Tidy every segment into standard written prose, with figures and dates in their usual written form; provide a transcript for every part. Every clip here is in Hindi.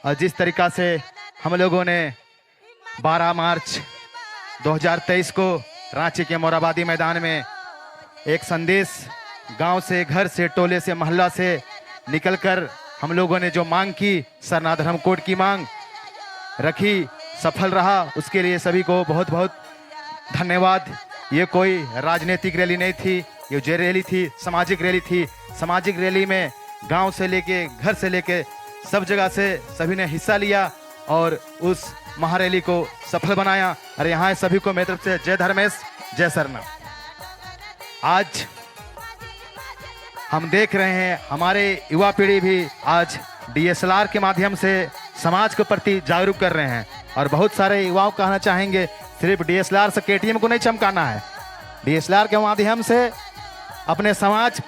और जिस तरीक़ा से हम लोगों ने 12 मार्च 2023 को रांची के मोरहाबादी मैदान में एक संदेश गांव से, घर से, टोले से, मोहल्ला से निकलकर हम लोगों ने जो मांग की, सरना धर्म कोड की मांग रखी, सफल रहा, उसके लिए सभी को बहुत बहुत धन्यवाद। ये कोई राजनीतिक रैली नहीं थी, ये जो रैली थी सामाजिक रैली थी। सामाजिक रैली में गांव से लेके, घर से लेके सब जगह से सभी ने हिस्सा लिया और उस महारैली को सफल बनाया। और यहाँ सभी को मेरी तरफ से जय धर्मेश, जय सरना। आज हम देख रहे हैं हमारे युवा पीढ़ी भी आज DSLR के माध्यम से समाज के प्रति जागरूक कर रहे हैं। और बहुत सारे युवाओं को कहना चाहेंगे, सिर्फ DSLR से KTM को नहीं चमकाना है, DSLR के माध्यम से अपने समाज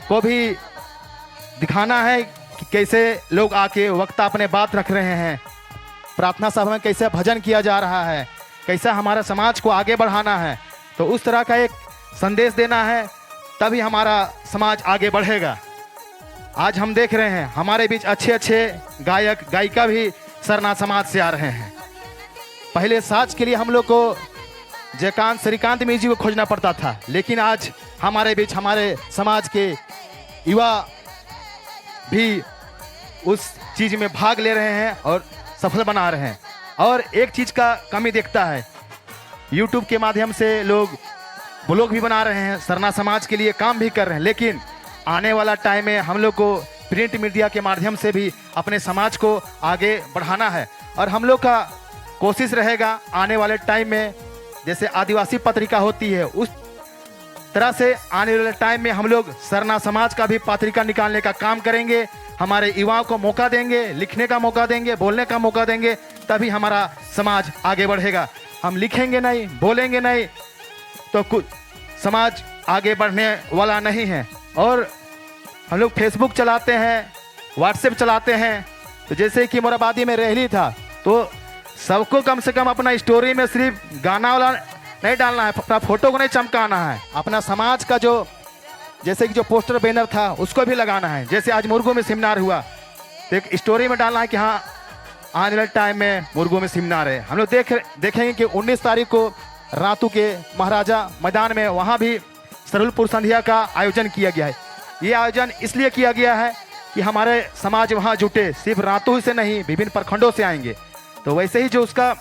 को भी दिखाना है कि कैसे लोग आके वक्ता अपने बात रख रहे हैं, प्रार्थना सभा में कैसे भजन किया जा रहा है, कैसा हमारा समाज को आगे बढ़ाना है। तो उस तरह का एक संदेश देना है, तभी हमारा समाज आगे बढ़ेगा। आज हम देख रहे हैं हमारे बीच अच्छे अच्छे गायक गायिका भी सरना समाज से आ रहे हैं। पहले साज के लिए हम लोग को जयकांत श्रीकांत म्यूजिक को खोजना पड़ता था, लेकिन आज हमारे बीच हमारे समाज के युवा भी उस चीज़ में भाग ले रहे हैं और सफल बना रहे हैं। और एक चीज़ का कमी देखता है, YouTube के माध्यम से लोग ब्लॉग भी बना रहे हैं, सरना समाज के लिए काम भी कर रहे हैं, लेकिन आने वाला टाइम में हम लोग को प्रिंट मीडिया के माध्यम से भी अपने समाज को आगे बढ़ाना है। और हम लोग का कोशिश रहेगा आने वाले टाइम में जैसे आदिवासी पत्रिका होती है, उस तरह से आने वाले टाइम में हम लोग सरना समाज का भी पत्रिका निकालने का काम करेंगे। हमारे युवाओं को मौका देंगे, लिखने का मौका देंगे, बोलने का मौका देंगे, तभी हमारा समाज आगे बढ़ेगा। हम लिखेंगे नहीं, बोलेंगे नहीं तो कुछ समाज आगे बढ़ने वाला नहीं है। और हम लोग फेसबुक चलाते हैं, व्हाट्सएप चलाते हैं, तो जैसे कि मोरहाबादी में रैली था, तो सबको कम से कम अपना स्टोरी में सिर्फ गाना वाला नहीं डालना है, अपना फोटो को नहीं चमकाना है, अपना समाज का जो जैसे कि जो पोस्टर बैनर था उसको भी लगाना है। जैसे आज मुर्गों में सेमिनार हुआ, तो एक स्टोरी में डालना है कि हाँ आने वाले टाइम में मुर्गों में सेमिनार है। हम लोग देखेंगे कि 19 तारीख को रातू के महाराजा मैदान में वहाँ भी सरहुलपुर संध्या का आयोजन किया गया है। ये आयोजन इसलिए किया गया है कि हमारे समाज वहाँ जुटे, सिर्फ रातू से नहीं, विभिन्न प्रखंडों से आएंगे। तो वैसे ही जो उसका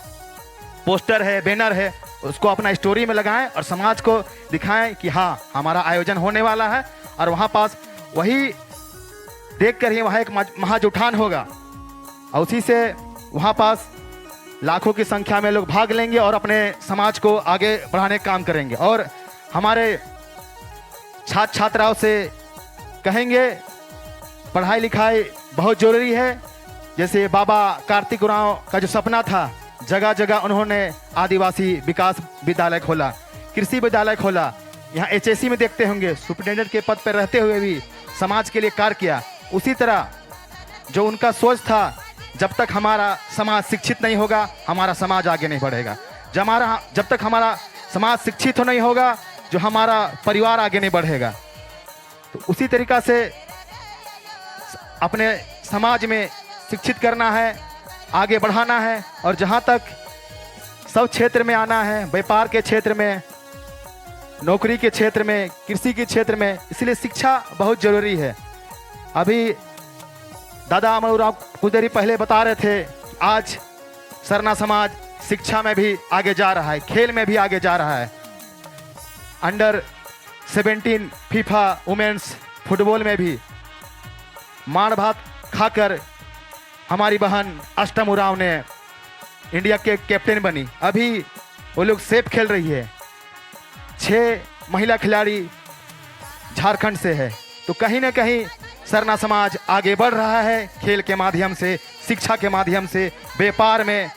पोस्टर है, बैनर है, उसको अपना स्टोरी में लगाएं और समाज को दिखाएं कि हाँ हमारा आयोजन होने वाला है। और वहाँ पास वही देखकर ही वहाँ एक महाजुठान होगा और उसी से वहाँ पास लाखों की संख्या में लोग भाग लेंगे और अपने समाज को आगे बढ़ाने का काम करेंगे। और हमारे छात्र छात्राओं से कहेंगे पढ़ाई लिखाई बहुत ज़रूरी है। जैसे बाबा कार्तिक उरांव का जो सपना था, जगह जगह उन्होंने आदिवासी विकास विद्यालय खोला, कृषि विद्यालय खोला। यहाँ HSC में देखते होंगे सुपरिटेंडेंट के पद पर रहते हुए भी समाज के लिए कार्य किया। उसी तरह जो उनका सोच था, जब तक हमारा समाज शिक्षित नहीं होगा हमारा समाज आगे नहीं बढ़ेगा। जब तक हमारा समाज शिक्षित नहीं होगा, जो हमारा परिवार आगे नहीं बढ़ेगा। तो उसी तरीक़ा से अपने समाज में शिक्षित करना है, आगे बढ़ाना है। और जहाँ तक सब क्षेत्र में आना है, व्यापार के क्षेत्र में, नौकरी के क्षेत्र में, कृषि के क्षेत्र में, इसलिए शिक्षा बहुत ज़रूरी है। अभी दादा अमरुराव कुछ देर पहले बता रहे थे, आज सरना समाज शिक्षा में भी आगे जा रहा है, खेल में भी आगे जा रहा है। अंडर 17 फीफा वुमेन्स फुटबॉल में भी मार भात खाकर हमारी बहन अष्टम उरांव ने इंडिया के कैप्टन बनी। अभी वो लोग सेफ खेल रही है। 6 महिला खिलाड़ी झारखंड से है। तो कहीं ना कहीं सरना समाज आगे बढ़ रहा है, खेल के माध्यम से, शिक्षा के माध्यम से, व्यापार में।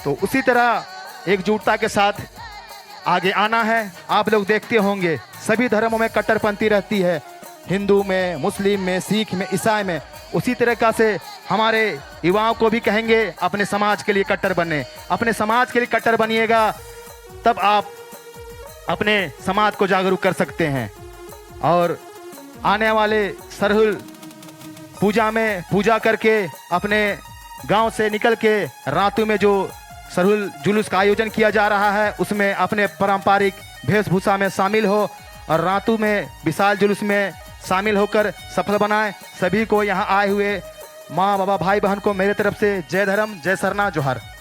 तो उसी तरह एकजुटता के साथ आगे आना है। आप लोग देखते होंगे सभी धर्मों में कट्टरपंथी रहती है, हिंदू में, मुस्लिम में, सिख में, ईसाई में। उसी तरीक़ा से हमारे युवाओं को भी कहेंगे अपने समाज के लिए कट्टर बने। अपने समाज के लिए कट्टर बनिएगा, तब आप अपने समाज को जागरूक कर सकते हैं। और आने वाले सरहुल पूजा करके अपने गांव से निकल के रातू में जो सरहुल जुलूस का आयोजन किया जा रहा है उसमें अपने पारंपरिक वेशभूषा में शामिल हो और रातू में विशाल जुलूस में शामिल होकर सफल बनाएं। सभी को यहाँ आए हुए माँ बाबा भाई बहन को मेरे तरफ से जय धर्म जय सरना जोहार।